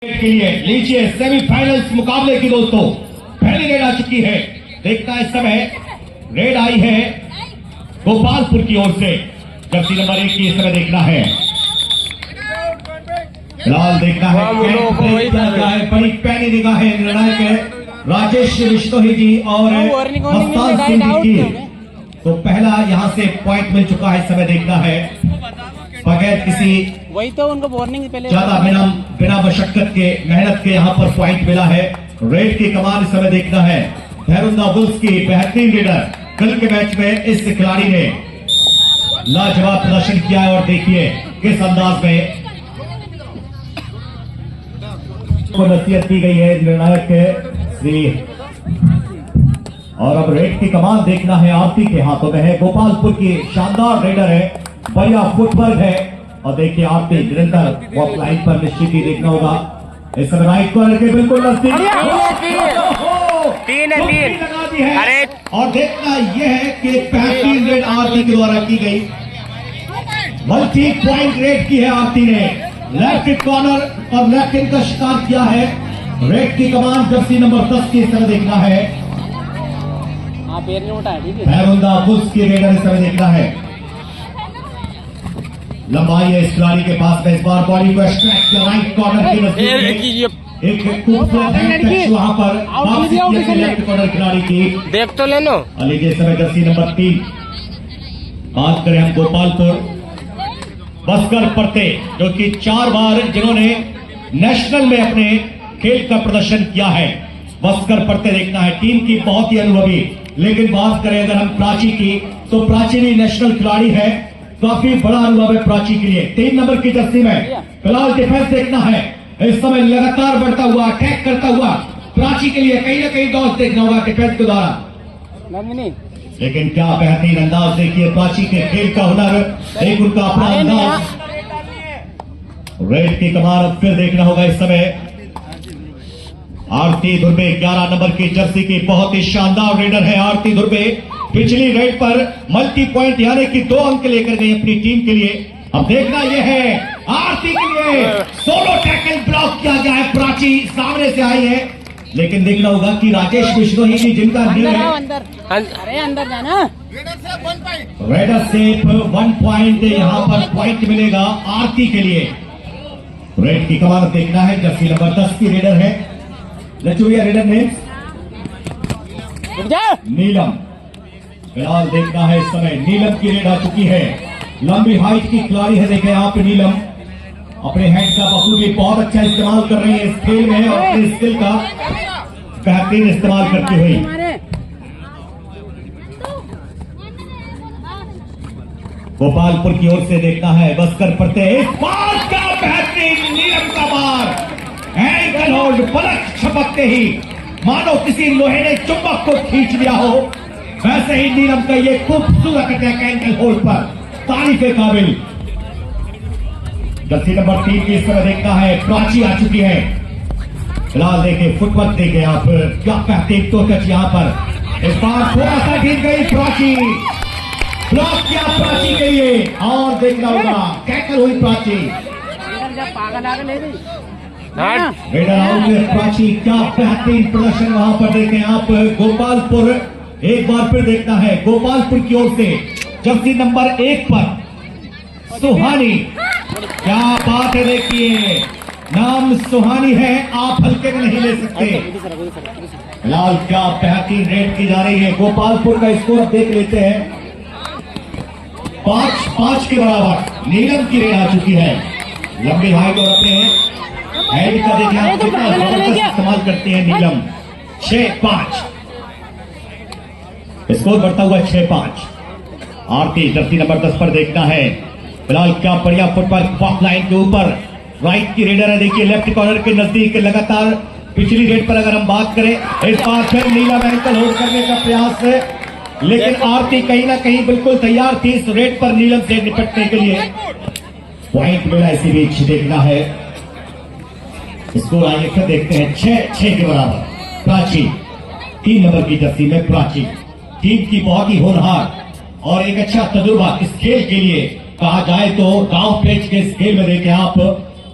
के लिए लीजिए सेमीफाइनल्स मुकाबले की दोस्तों पहली रेड आ चुकी है। देखना इस समय रेड आई है गोपालपुर की ओर से। जर्सी नंबर 1 की इस समय देखना है, फिलहाल देखना है बड़ी पैनी निगाहें निर्णायक है राजेश विश्नोही जी और मस्तान सिंह जी की। तो पहला यहां से पॉइंट मिल चुका है। इस समय देखना है बगैर किसी वही तो उनको वार्निंग पहले ज्यादा बिना मशक्कत के मेहनत के यहाँ पर पॉइंट मिला है। रेड की कमान इस समय देखना है भैरुंदा बुल्स की बेहतरीन लीडर। कल के मैच में इस खिलाड़ी ने लाजवाब प्रदर्शन किया है और देखिए किस अंदाज में को नसीहत की गई है निर्णायक श्री। और अब रेड की कमान देखना है आरती के हाथों में है। गोपालपुर की शानदार रेडर है, बढ़िया फुटवर्क है और देखिए आरती निरंतर वॉक लाइन पर निश्चित ही देखना होगा। इस समय राइट कॉर्नर के बिल्कुल नजदीक तीन लगा दी है। अरे और देखना यह है कि बेहतरीन रेड आरती के द्वारा की गई, मल्टी पॉइंट रेड की है आरती ने। लेफ्ट कॉर्नर और लेफ्ट इन का शिकार किया है। रेड की कमान जर्सी नंबर 10 की इस तरह देखना है। भैरुंदा बुल्स की रेडर इस तरह देखना है। लंबाई है इस खिलाड़ी के पास में। इस बार बॉडी को स्ट्रैक किया राइट कॉर्नर के नजदीक एक खूबसूरत हैंड वहां पर लेफ्ट कॉर्नर खिलाड़ी की। देख तो लेनो लीजिए समय जर्सी नंबर 3। बात करें हम गोपालपुर बस्कर परते जो कि 4 बार जिन्होंने नेशनल में अपने खेल का प्रदर्शन किया है। बस्कर परते देखना है टीम की बहुत ही अनुभवी। लेकिन बात करें अगर हम प्राची की तो प्राची भी नेशनल खिलाड़ी है, काफी बड़ा अनुभव है प्राची के लिए। 3 नंबर की जर्सी में फिलहाल डिफेंस देखना है। इस समय लगातार बढ़ता हुआ अटैक करता हुआ प्राची के लिए कहीं ना कहीं डॉस देखना होगा डिफेंस के द्वारा। लेकिन क्या बेहतरीन अंदाज देखिए प्राची के खेल का हुनर, एक उनका अपना अंदाज। रेड की कमान फिर देखना होगा इस समय आरती धुर्वे 11 नंबर की जर्सी की बहुत ही शानदार रेडर है आरती धुर्वे। पिछली रेड पर मल्टी पॉइंट यानी कि 2 अंक लेकर गई अपनी टीम के लिए। अब देखना यह है आरती के लिए सोलो टैकल ब्लॉक किया गया है। प्राची सामने से आई है लेकिन देखना होगा कि राजेश विश्नोही जी जिनका नील है अंदर जाना। रेडर से 1 पॉइंट यहाँ पर पॉइंट मिलेगा आरती के लिए। रेड की कमान देखना है जर्सी नंबर 10 की रेडर है। लचुरिया रेडर नेम नीलम। फिलहाल देखना है इस समय नीलम की रेड आ चुकी है। लंबी हाइट की खिलाड़ी है। देखें आप नीलम अपने हैंड का बखूबी बहुत अच्छा इस्तेमाल कर रही है इस खेल में और अपने स्किल का बेहतरीन इस्तेमाल करती हुई। गोपालपुर की ओर से देखना है बस्कर पड़ते इस बार का बेहतरीन नीलम का बार। एंकल होल्ड पलक छपकते ही मानो किसी लोहे ने चुंबक को खींच लिया हो, वैसे ही नीलम का ये खूबसूरत अटैक एंकल होल्ड पर तारीफ के काबिल। जर्सी नंबर 3 की इस तरह देखना है प्राची आ चुकी है। फिलहाल देखिए फुटवर्क देखे आप क्या बेहतरीन तो टच यहाँ पर। इस बार थोड़ा सा गिर गई प्राची, ब्लॉक किया प्राची के लिए और देखना होगा टैकल हुई प्राची। रेडर आउट में प्राची क्या बेहतरीन प्रदर्शन वहां पर देखें आप। गोपालपुर एक बार फिर देखना है गोपालपुर की ओर से जर्सी नंबर 1 पर सुहानी। क्या बात है देखिए नाम सुहानी है, आप हल्के में नहीं ले सकते। फिलहाल क्या बेहतरीन रेड की जा रही है। गोपालपुर का स्कोर देख लेते हैं 5-5 के बराबर। नीलम की रेड आ चुकी है। लंबी हाइट और अपने हेड का देखना कितना जबरदस्त इस्तेमाल करते हैं नीलम। 6-5 स्कोर बढ़ता हुआ 6-5। आरती जर्सी नंबर 10 पर देखना है। फिलहाल क्या बढ़िया फुटवर्क वॉक लाइन के ऊपर राइट की रेडर है। देखिए लेफ्ट कॉर्नर के नजदीक लगातार पिछली रेड पर अगर हम बात करें इस बार फिर नीलम एंकल होल्ड करने का प्रयास है, लेकिन आरती कहीं ना कहीं बिल्कुल तैयार थी इस रेड पर नीलम से निपटने के लिए। पॉइंट मिला इसी बीच देखना है स्कोर आगे फिर देखते हैं 6-6 के बराबर। प्राची 3 नंबर की जर्सी में प्राची टीम की बहुत ही होनहार और एक अच्छा तजुर्बा इस खेल के लिए कहा जाए तो गांव पेच के इस खेल में देखें आप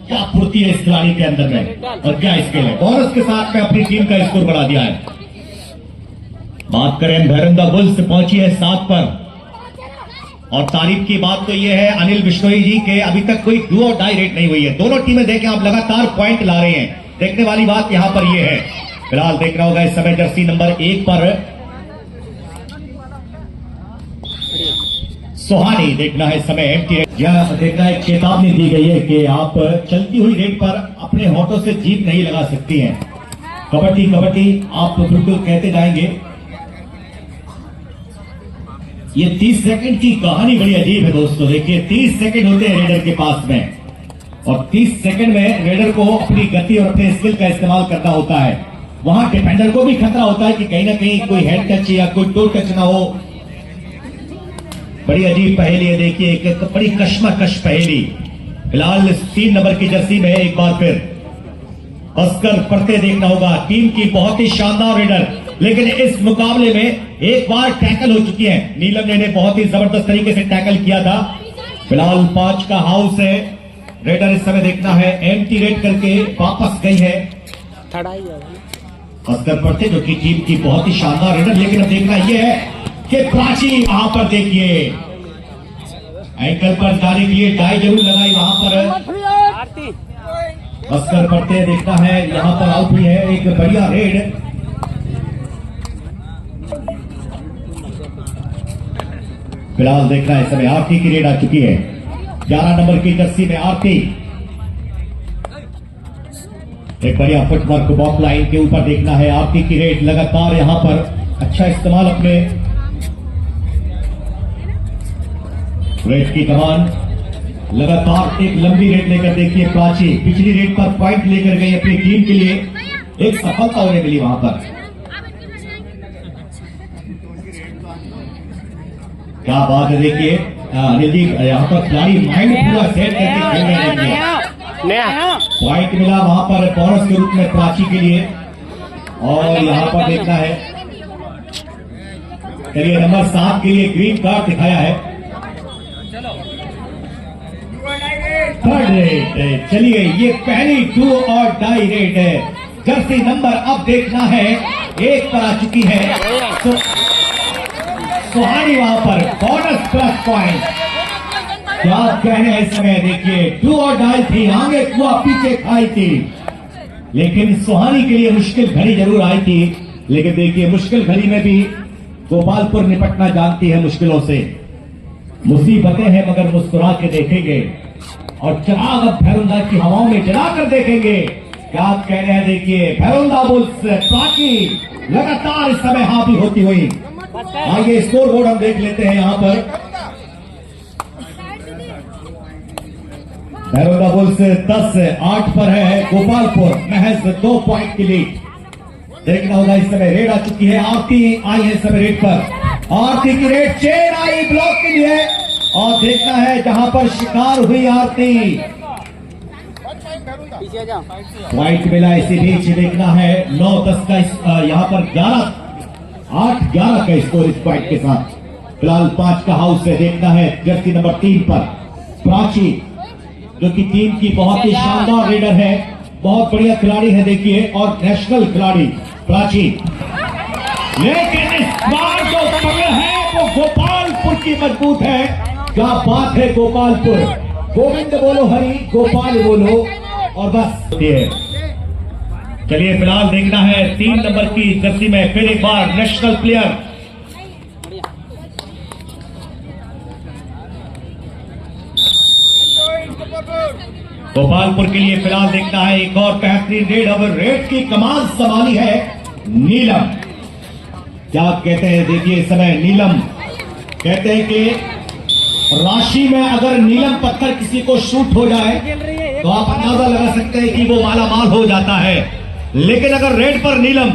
क्या फुर्ती है इस खिलाड़ी के अंदर में और क्या स्किल है। बोनस के साथ में अपनी टीम का स्कोर बढ़ा दिया है। बात करें भैरंदा बुल्स पहुंची है 7 पर और तारीफ की बात तो यह है अनिल बिश्नोई जी के अभी तक कोई डू और डाई रेट नहीं हुई है। दोनों टीमें देखें आप लगातार पॉइंट ला रहे हैं। देखने वाली बात यहां पर यह है, फिलहाल देखना होगा इस समय जर्सी नंबर 1 पर सुहानी देखना है इस समय एम्प्टी। यह देखना है चेतावनी दी गई है कि आप चलती हुई रेट पर अपने होठों से जीभ नहीं लगा सकती हैं। कबड्डी कबड्डी आप तो बिल्कुल कहते जाएंगे। ये 30 सेकंड की कहानी बड़ी अजीब है दोस्तों। देखिए 30 सेकंड होते हैं रेडर के पास में और 30 सेकंड में रेडर को अपनी गति और अपने स्किल का इस्तेमाल करना होता है। वहां डिफेंडर को भी खतरा होता है कि कहीं ना कहीं कोई हेड टच या कोई टो टच ना हो। बड़ी अजीब पहेली है। देखिए एक बड़ी कश्मकश पहेली। फिलहाल 3 नंबर की जर्सी में एक बार फिर बसकर पड़ते देखना होगा। टीम की बहुत ही शानदार रेडर, लेकिन इस मुकाबले में एक बार टैकल हो चुकी है। नीलम ने बहुत ही जबरदस्त तरीके से टैकल किया था। फिलहाल 5 का हाउस है। रेडर इस समय देखना है एम्प्टी रेड करके वापस गई है बसकर पड़ते, जो कि टीम की बहुत ही शानदार रेडर। लेकिन अब देखना यह है कि प्राची वहां पर देखिए एंकल पर जाने के लिए डाई जरूर लगाई वहां पर। बसकर पड़ते देखना है यहां पर आउट हुई है। एक बढ़िया रेड। फिलहाल देखना है इस समय आरती की रेड आ चुकी है। 11 नंबर की जर्सी में आरती एक बढ़िया फुटवर्क बॉक्स लाइन के ऊपर देखना है। आरती की रेड लगातार यहां पर अच्छा इस्तेमाल अपने रेड की कमान लगातार एक लंबी रेड लेकर देखिए प्राची पिछली रेड पर पॉइंट लेकर गई अपनी टीम के लिए। एक सफलता उन्हें मिली वहां पर। क्या बात है। देखिए अनिल जी यहाँ पर खिलाड़ी माइंड पूरा सेट करके खेल रहे हैं। पॉइंट मिला वहां पर बोनस के रूप में प्राची के लिए। और यहाँ पर देखना है चलिए नंबर 7 के लिए ग्रीन कार्ड दिखाया है। Third red. चलिए ये पहली डू और डाई रेड है। जर्सी नंबर अब देखना है 1 पर आ चुकी है। तो सुहानी वहां पर बोनस प्लस पॉइंट। क्या कहने हैं इस समय। देखिए डू और डाई थी, आगे कुआ पीछे खाई थी, लेकिन सुहानी के लिए मुश्किल घड़ी जरूर आई थी। लेकिन देखिए मुश्किल घड़ी में भी गोपालपुर निपटना जानती है मुश्किलों से। मुसीबतें हैं मगर मुस्कुरा के देखेंगे और चिराग अब भैरंदा की हवाओं में जलाकर देखेंगे। क्या कहने हैं। देखिए भैरंदा बुल्स प्राची लगातार इस समय हावी होती हुई। आगे स्कोर बोर्ड हम देख लेते हैं। यहां पर भैरंदा बुल्स 10-8 पर है। गोपालपुर महज 2 पॉइंट की लीड। देखना होगा इस समय रेड आ चुकी है। आरती आई है इस समय रेड पर। आरती की रेड चेन आई ब्लॉक के लिए और देखना है जहां पर शिकार हुई आरती। पॉइंट मिला इसी बीच। देखना है 9-10 का यहां पर 8-11 का स्कोर इस पॉइंट के साथ। फिलहाल 5 का हाउस है। देखना है जर्सी नंबर 3 पर प्राची, जो कि टीम की बहुत ही शानदार रेडर है, बहुत बढ़िया खिलाड़ी है। देखिए और नेशनल खिलाड़ी प्राची। लेकिन इस बार जो पकड़ है वो गोपालपुर की मजबूत है। क्या बात है गोपालपुर। गोविंद बोलो हरि, गोपाल बोलो और बस। चलिए फिलहाल देखना है 3 नंबर की जर्सी में फिर एक बार नेशनल प्लेयर गोपालपुर के लिए। फिलहाल देखना है एक और बेहतरीन रेड। अब रेड की कमान संभाली है नीलम। क्या कहते हैं। देखिए इस समय नीलम कहते हैं कि राशि में अगर नीलम पत्थर किसी को शूट हो जाए तो आप अंदाजा लगा सकते हैं कि वो माला माल हो जाता है। लेकिन अगर रेड पर नीलम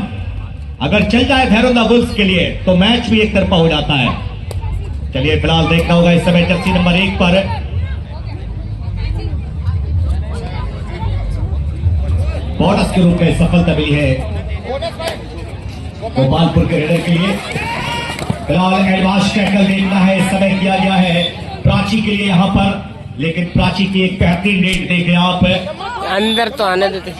अगर चल जाए भैरंदा बुल्स के लिए तो मैच भी एक तरफा हो जाता है। चलिए फिलहाल देखना होगा इस समय जर्सी नंबर 1 पर बोनस के रूप में सफलता मिली है गोपालपुर के रेडर के लिए। फिलहाल एडवांस टैकल देखना है इस समय किया गया है प्राची के लिए। यहां पर लेकिन प्राची की एक बेहतरीन रेड देखे आप। अंदर तो आने देते।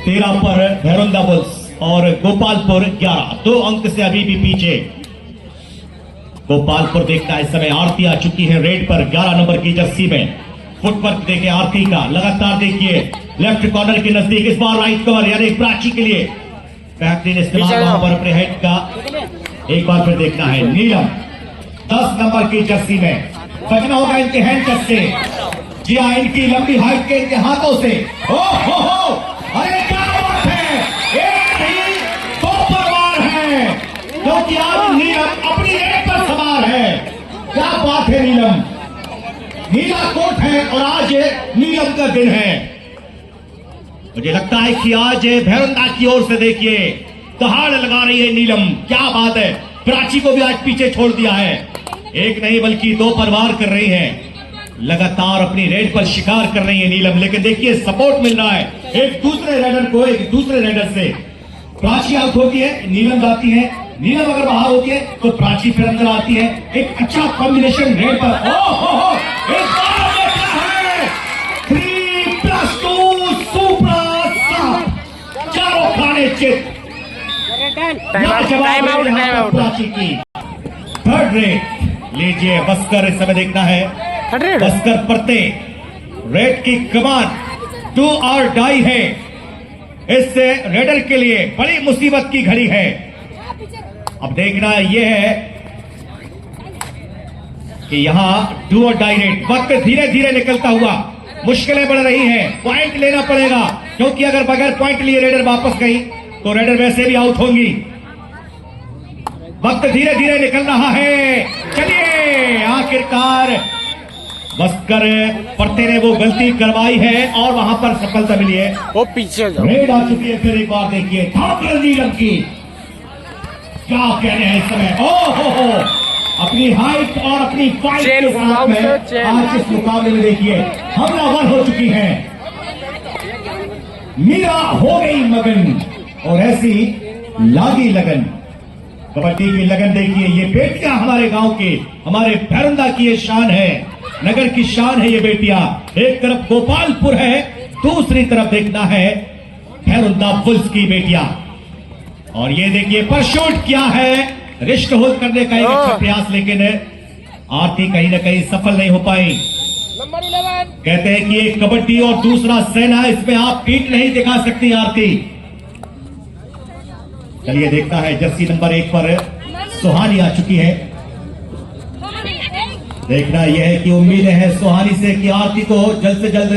13 पर भैरवंदा बुल्स और गोपालपुर 11, 2 अंक से अभी भी पीछे। गोपालपुर देखता है इस समय आरती आ चुकी है रेड पर 11 नंबर की जर्सी में। फुटवर्क देखे आरती का, लगातार देखिए लेफ्ट कॉर्नर के नजदीक, इस बार राइट कवर यानी प्राची के लिए बेहतरीन इस्तेमाल वहां पर अपने हेड का। एक बार फिर देखना है नीलम 10 नंबर की जर्सी में, बचना होगा इनके हैंड टच से। जी हाँ, इनकी लंबी हाइट के इनके हाथों से। ओ हो, अरे क्या बात है, एक नहीं 2 परवार है, क्योंकि आज नीलम अपनी रेड पर सवार है। क्या बात है, नीलम नीला कोट है और आज नीलम का दिन है। मुझे लगता है कि आज भैरवंदा की ओर से देखिए दहाड़ लगा रही है नीलम। क्या बात है, प्राची को भी आज पीछे छोड़ दिया है। एक नहीं बल्कि 2 परवार कर रही है, लगातार अपनी रेड पर शिकार कर रही है नीलम। लेकिन देखिए सपोर्ट मिल रहा है एक दूसरे रेडर को, एक दूसरे रेडर से। प्राची आउट होती है, नीलम जाती है, नीलम अगर बाहर होती है तो प्राची फिर अंदर आती है। एक अच्छा कॉम्बिनेशन रेड पर। ओ हो, एक बार देखा है 3+2 सुपर साफ, चारों खाने चित। Time out. प्राची की 3rd रेड लीजिए। बस्कर इस समय देखना है, बस्कर परते रेड की कमान 2 और डाई है। इससे रेडर के लिए बड़ी मुसीबत की घड़ी है। अब देखना यह है कि यहां 2 और डाई रेड, वक्त धीरे धीरे निकलता हुआ, मुश्किलें बढ़ रही हैं। पॉइंट लेना पड़ेगा, क्योंकि अगर बगैर पॉइंट लिए रेडर वापस गई तो रेडर वैसे भी आउट होंगी। वक्त धीरे धीरे निकल रहा है। चलिए, आखिरकार बस्कर परते ने वो गलती करवाई है और वहां पर सफलता मिली है। वो पीछे रेड आ चुकी है। फिर एक बार देखिए नीलम की, क्या कह रहे हैं इस समय। ओ हो, अपनी हाइट और अपनी फाइट के साथ में आज इस मुकाबले में देखिए हमलावर हो चुकी है। मीरा हो गई मगन और ऐसी लागी लगन। कबड्डी की लगन देखिए, ये बेटियां हमारे गांव की, हमारे भैरवंदा की ये शान है, नगर की शान है ये बेटियां। एक तरफ गोपालपुर है, दूसरी तरफ देखना है भैरवंदा बुल्स की बेटियां। और ये देखिए परशूट क्या है, रिस्ट होल्ड करने का एक अच्छा प्रयास, लेकिन आरती कहीं ना कहीं सफल नहीं हो पाई। कहते हैं कि एक कबड्डी और दूसरा सेना, इसमें आप पीठ नहीं दिखा सकती आरती। चलिए देखता है जर्सी नंबर 1 पर सुहानी आ चुकी है। देखना यह है कि उम्मीद है सुहानी से कि आरती को जल्द से जल्द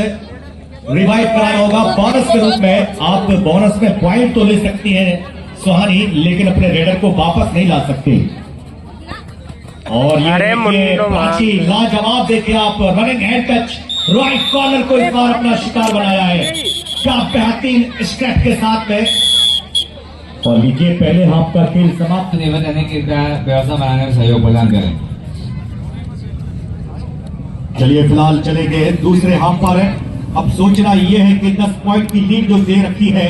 रिवाइव कराना होगा। बोनस के रूप में आप बोनस में पॉइंट तो ले सकती हैं सुहानी, लेकिन अपने रेडर को वापस नहीं ला सकती। और ये प्राची लाजवाब देखिए आप, running hand touch, right corner को इस बार अपना शिकार बनाया है। क्या बेहतरीन स्टेप के साथ में। और लीजिए पहले हाफ का खेल समाप्त। निवेदन है कि व्यवस्था बनाने में सहयोग प्रदान करें। चलिए फिलहाल चले गए दूसरे हाफ पर। अब सोचना यह है कि 10 पॉइंट की लीड जो दे रखी है,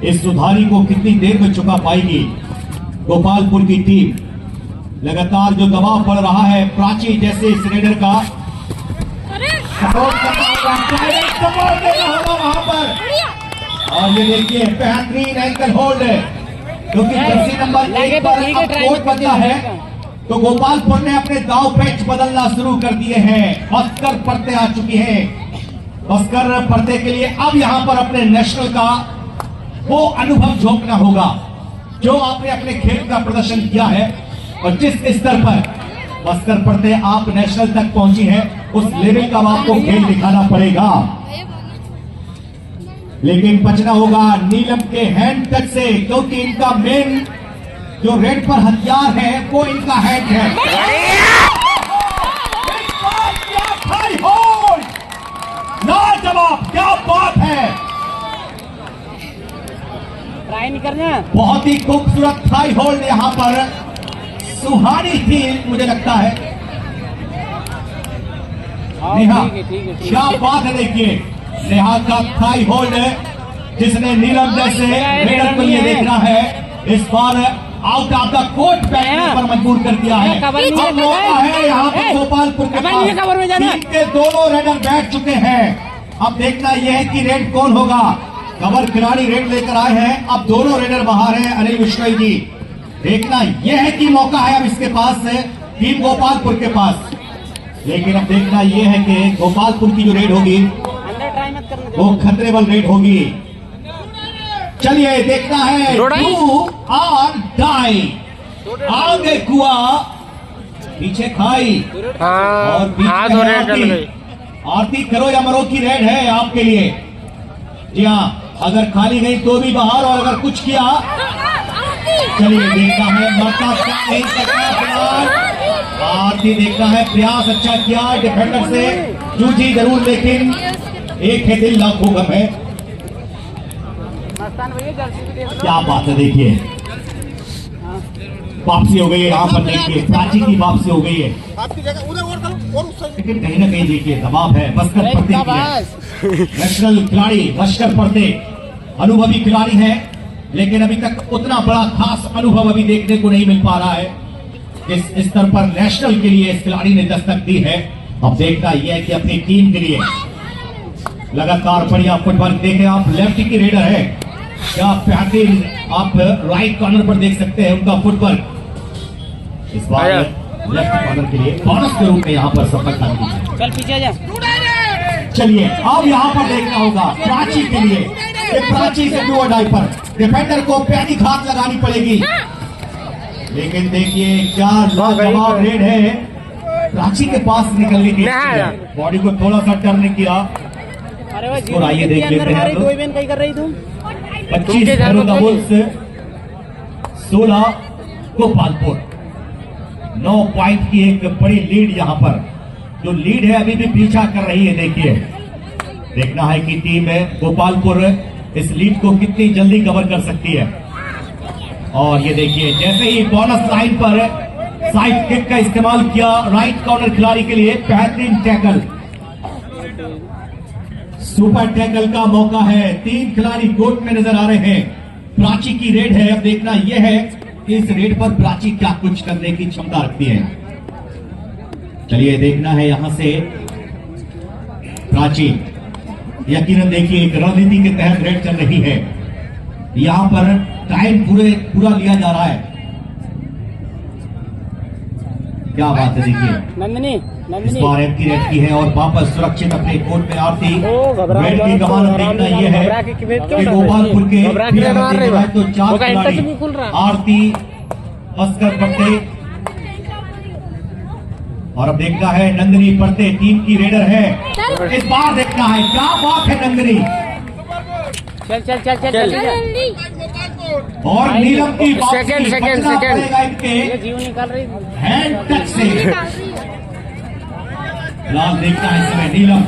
इस सुधारी को कितनी देर में चुका पाएगी गोपालपुर की टीम। लगातार जो दबाव पड़ रहा है प्राची जैसे इस रेडर का सपोर्ट देना होगा वहां पर। और ये देखिए बेहतरीन एंकल होल्ड है, क्योंकि जर्सी नंबर 1 पर कोट बदला है तो गोपालपुर ने अपने दाव पेच बदलना शुरू कर दिए हैं। बस्कर परते आ चुकी है। बस्कर परते के लिए अब यहां पर अपने नेशनल का वो अनुभव झोंकना होगा जो आपने अपने खेल का प्रदर्शन किया है, और जिस स्तर पर बस्कर परते आप नेशनल तक पहुंची है, उस लेवल का आपको खेल दिखाना पड़ेगा। लेकिन बचना होगा नीलम के हैंड टच से, क्योंकि इनका मेन जो रेड पर हथियार है वो इनका हैंड है। लाजवाब, क्या बात है। ट्राई नहीं करना। बहुत ही खूबसूरत थाई होल्ड यहां पर सुहानी थी, मुझे लगता है। नेहा, क्या बात है। देखिए नेहा का थाई होल्ड है, जिसने नीलम जैसे रेडर को ये देखना है। इस बार आउट ऑफ द कोर्ट बैठने पर मजबूर कर दिया है। अब मौका है यहाँ पर गोपालपुर के पास। टीम के दोनों रेडर बैठ चुके हैं। अब देखना यह है कि रेड कौन होगा। कवर खिलाड़ी रेड लेकर आए हैं। अब दोनों रेडर बाहर हैं। अनिल विश्नोई जी, देखना यह है कि मौका है अब इसके पास है, टीम गोपालपुर के पास। लेकिन अब देखना यह है कि गोपालपुर की जो रेड होगी वो खतरे वाली रेड होगी। चलिए देखना है, डू और डाई। आगे कुआ पीछे खाई और पीछे आरती करो या मरो की रेड है आपके लिए। जी हाँ, अगर खाली गई तो भी बाहर, और अगर कुछ किया चलिए देखना है मरता क्या नहीं सकता फिलहाल। आरती देखना है, प्रयास अच्छा किया डिफेंडर से, जूझी जरूर लेकिन एक है दिल लाखों गम है। क्या बात है, देखिए वापसी हो गई है यहाँ पर। देखिए प्राची की वापसी हो गई है, लेकिन कहीं ना कहीं देखिए दबाव है। बस्कर पर्दे नेशनल खिलाड़ी बस्कर पर्दे अनुभवी खिलाड़ी है, लेकिन अभी तक उतना बड़ा खास अनुभव अभी देखने को नहीं मिल पा रहा है। इस स्तर पर नेशनल के लिए इस खिलाड़ी ने दस्तक दी है। अब देखना यह है कि अपनी टीम के लिए लगातार बढ़िया फुटबॉल देखें। आप लेफ्ट की रेडर है, क्या बेहतरीन आप राइट कॉर्नर पर देख सकते हैं उनका फुटबॉल। इस बार लेफ्ट कॉर्नर के लिए बोनस के रूप में यहाँ पर सफलता मिली। चल पीछे जा। चलिए अब यहाँ पर देखना होगा प्राची के लिए, प्राची से डू और डाई पर डिफेंडर को पैनी घात लगानी पड़ेगी। लेकिन देखिए क्या लाजवाब रेड है, प्राची के पास निकलने की बॉडी को थोड़ा सा टर्न किया। और आइए देख लेते हैं 25 बुल्स 16 गोपालपुर। 9 पॉइंट की एक बड़ी लीड यहाँ पर, जो लीड है अभी भी पीछा कर रही है। देखिए देखना है कि टीम है गोपालपुर इस लीड को कितनी जल्दी कवर कर सकती है। और ये देखिए जैसे ही बोनस लाइन पर साइड किक का इस्तेमाल किया राइट कॉर्नर खिलाड़ी के लिए, बेहतरीन टैकल, सुपर टैकल का मौका है। 3 खिलाड़ी कोर्ट में नजर आ रहे हैं। प्राची की रेड है। अब देखना यह है कि इस रेड पर प्राची क्या कुछ करने की क्षमता रखती है। चलिए देखना है यहां से प्राची, यकीनन देखिए एक रणनीति के तहत रेड चल रही है। यहां पर टाइम पूरा लिया जा रहा है। क्या बात है, देखिए नंदिनी इस बार एमकी रेड की है और वापस सुरक्षित अपने कोर्ट में आरती। रेड की कमान देखना यह है कि गोपालपुर के तो 4 खिलाड़ी आरती बस्कर पर्दे, और अब देखना है नंदिनी पर्दे टीम की रेडर है। इस बार देखना है क्या बात है नंदिनी। चल चल चल चल चल। और नीलम की सेकंड इनके जीव निकाल रही हैंड टच से। लाल देखना है इसमें नीलम,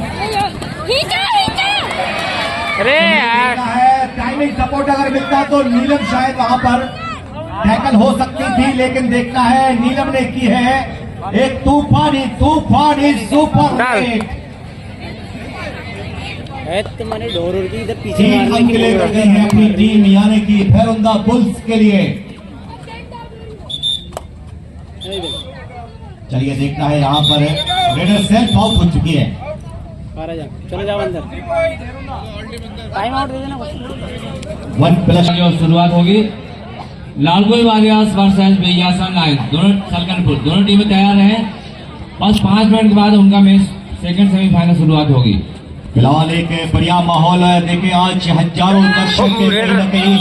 अरे है टाइमिंग सपोर्ट अगर मिलता तो नीलम शायद वहां पर टैकल हो सकती थी, लेकिन देखना है नीलम ने की है एक तूफानी सुपर हिट। तुम्हारे ढोर की इधर पीछे 3 अंक लेकर गई है अपनी टीम, यानी कि भैरुंदा बुल्स के लिए। चलिए देखना है यहाँ पर रेडर सेल्फ आउट हो चुकी है। चलो जाओ अंदर, टाइम आउट दे देना। 1+ जो शुरुआत होगी लालगोई वारियर्स वर्सेस बीएसएन लायंस, दोनों सलकनपुर, दोनों टीमें तैयार हैं। बस 5 मिनट के बाद उनका मैच सेकंड सेमीफाइनल शुरुआत होगी। फिलहाल एक बढ़िया माहौल है, देखें आज हजारों दर्शक के कहीं न कहीं।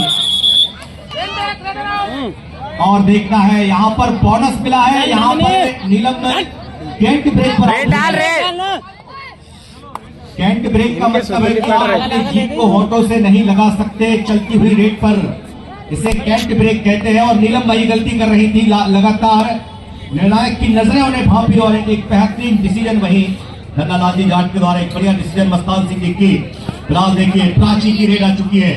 और देखना है यहाँ पर बोनस मिला है, यहाँ पर नीलम कैंट ब्रेक पर कैंट ब्रेक का मतलब है कि आप अपनी जीप को होठों से नहीं लगा सकते चलती हुई रेट पर, इसे कैंट ब्रेक कहते हैं। और नीलम भाई गलती कर रही थी, लगातार निर्णायक की नजरें उन्हें भांपी और एक बेहतरीन डिसीजन वही धन्नालाल जाट के द्वारा एक बढ़िया डिसीजन मस्तान सिंह जी की। फिलहाल देखिए प्राची की रेड आ चुकी है,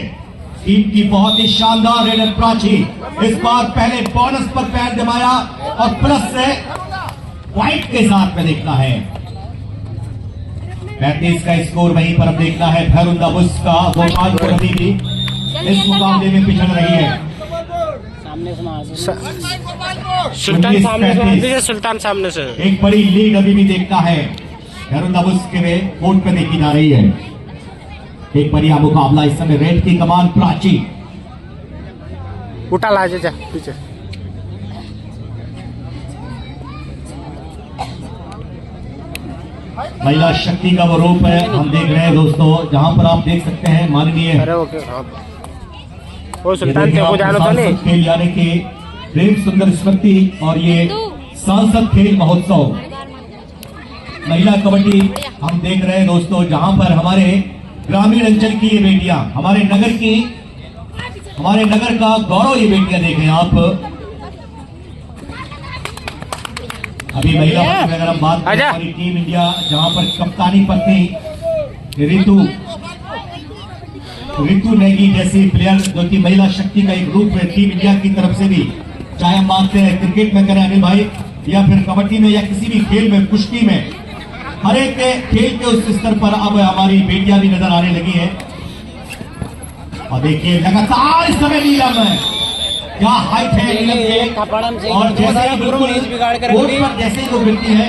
टीम की बहुत ही शानदार रेडर प्राची। इस बार पहले बोनस पर पैर जमाया और प्लस से पॉइंट के साथ में देखना है 35 का स्कोर। वहीं पर अब देखना है भैरुंदा बुल्स का। गोपालपुर अभी भी इस मुकाबले में पिछड़ रही है। सामने से वहाँ से सुल्तान सामने से 1935। दीजिए, सुल्तान सामने से। एक बड़ी लीड अभी भी देखता है हैरुंदाबुस के वे कोर्ट पे देखी जा रही है। एक बढ़िया मुकाबला इस समय रेड की कमान प्राची। उठा ला जा पीछे। महिला शक्ति का वो रूप है हम देख रहे हैं दोस्तों, जहां पर आप देख सकते हैं माननीय अरे ओके हाँ। वो सुल्तान थे वो जानो तो नहीं। खेल यानी कि प्रेम सुंदर स्मृति और ये सांसद खेल महोत्सव महिला कबड्डी हम देख रहे हैं दोस्तों, जहां पर हमारे ग्रामीण अंचल की ये बेटियां, हमारे नगर का गौरव ये बेटियां देख रहे हैं आप। अभी महिला वर्ग में अगर हम बात करें हमारी टीम इंडिया, जहां पर कप्तानी पत्नी ऋतु नेगी जैसी प्लेयर जो कि महिला शक्ति का एक रूप है टीम इंडिया की तरफ से भी, चाहे हम मानते हैं क्रिकेट में करें अनिल भाई या फिर कबड्डी में या किसी भी खेल में, कुश्ती में, हर एक खेल के उस स्तर पर अब हमारी बेटियां भी नजर आने लगी हैं। और देखिए लगातार इस समय नीलम है, क्या हाइट है नीलम के, और जैसे ही बिल्कुल कोर्ट पर जैसे ही वो गिरती है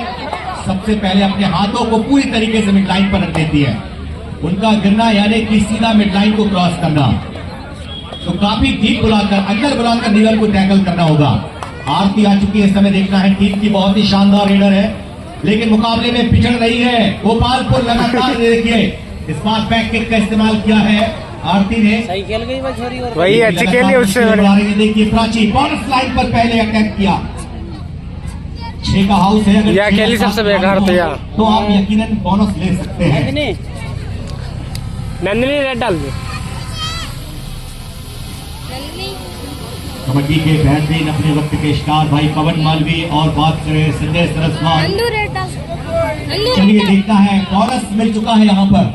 सबसे पहले अपने हाथों को पूरी तरीके से मिडलाइन पर रख देती है। उनका गिरना यानी कि सीधा मिडलाइन को क्रॉस करना, तो काफी डीप बुलाकर अंदर बुलाकर नीलम को टैकल करना होगा। आरती आ चुकी है, इस समय देखना है टीम की बहुत ही शानदार रेडर है, लेकिन मुकाबले में पिछड़ रही है गोपालपुर। लगातार देखिए इस बार बैक किक का इस्तेमाल किया है आरती ने, सही खेल गई वो छोरी और वही अच्छी खेली उससे। देखिए प्राची बोनस लाइन पर पहले अटैक किया, 6 का हाउस है, अगर यह खेली सबसे बेकार तो यार, तो आप यकीनन बोनस ले सकते हैं। नंदिनी रेड डाल दे। कबड्डी के बेहतरीन अपने वक्त के स्टार भाई पवन मालवी और बात करें संजय सरस्वाल। चलिए देखता है बोनस मिल चुका है यहाँ पर,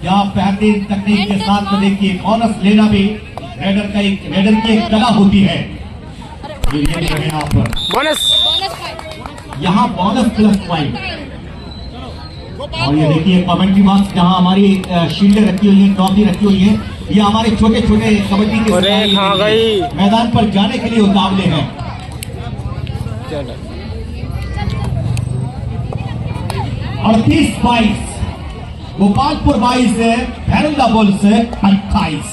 क्या बेहतरीन तकनीक के साथ में देखिए बोनस लेना भी रेडर की एक कला होती है। यहाँ पर बोनस यहाँ बोनस +5 और ये देखिए कमेंट्री बॉक्स जहाँ हमारी शील्डें रखी हुई है, ट्रॉफी रखी हुई है, ये हमारे छोटे छोटे कबड्डी के मैदान पर जाने के लिए उतावले हैं। 38-22 गोपालपुर 22 है, हैरुंदाबुस 28।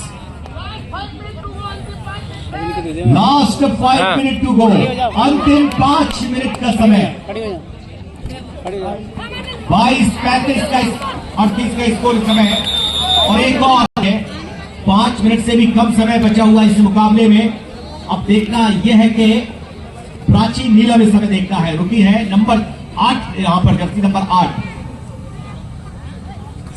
लास्ट 5 मिनट टू गो, अंतिम 5 मिनट का समय। 22-35 का 38 का स्कोर समय, और एक और है 5 मिनट से भी कम समय बचा हुआ इस मुकाबले में। अब देखना यह है कि प्राची नीलम इस समय देखना है, रुकी है नंबर 8 यहाँ पर, जर्सी नंबर 8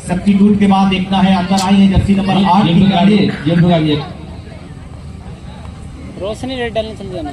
सब्स्टिट्यूट के बाद देखना है अंदर आई है जर्सी नंबर 8 की खिलाड़ी रोशनी रेड डालने चल जाना।